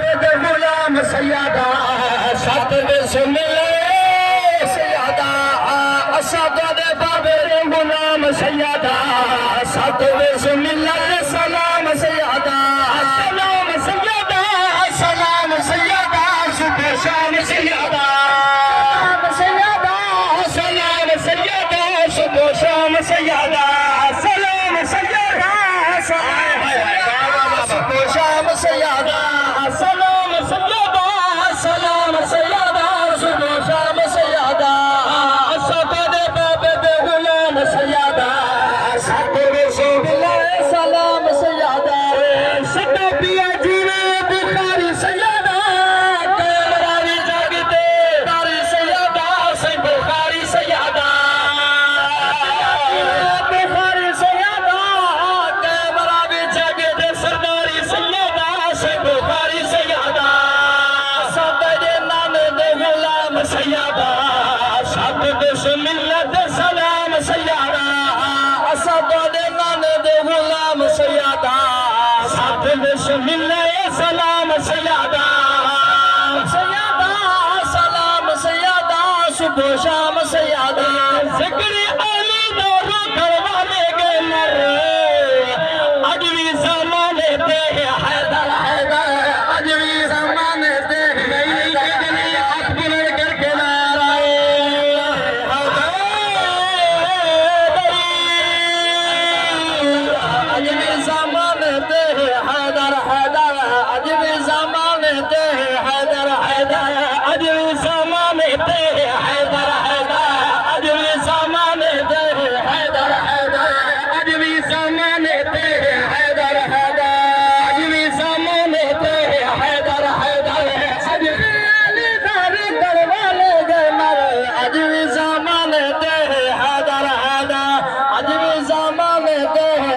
गुलाम सैयदा सत बिस्मिल्लाह सैयदा असद दे बाबे गुलाम सैयदा सत बिस्मिल्लाह सलाम सैयदा सलाम सैयदा सलाम सैयदा सुबह शाम सैयदा सैयदा सलाम सैयदा सुबह शाम सैयदा सलाम सैयदा सुबह शाम सैयदा सलाम सैयदा सलाम सैयदा सुबह शाम सैयदा असद दे बाबे दे गुलाम सैयदा सत बिस्मिल्लाह सलाम सैयदा सत पिया जीवे बुखारी सैयदा कैमरावी जागते कारी सैयदा से बुखारी सैयदा बुखारी सैयदा कैमरावी जागते सरदारी सैयदा से बुखारी सैयदा सत दे नाम दे गुलाम सैयदा सत बिस्मिल्लाह सलाम सैयदा असद दे नाम दे गुलाम सैयदा सत बिस्मिल्लाह सलाम सैयदा सैयदा सलाम सैयदा सुबह शाम सैयदा जिक्र अली दौर करवाने के मर अजवी जमाने दे हैदर हैदर अजवी जमाने दे नहीं कितनी हाथ बुलंद करके नाराए अजवी जमाने दे हैदर हैदर अजवी जमाने दे हैदर हैदर अजवी जमाने दे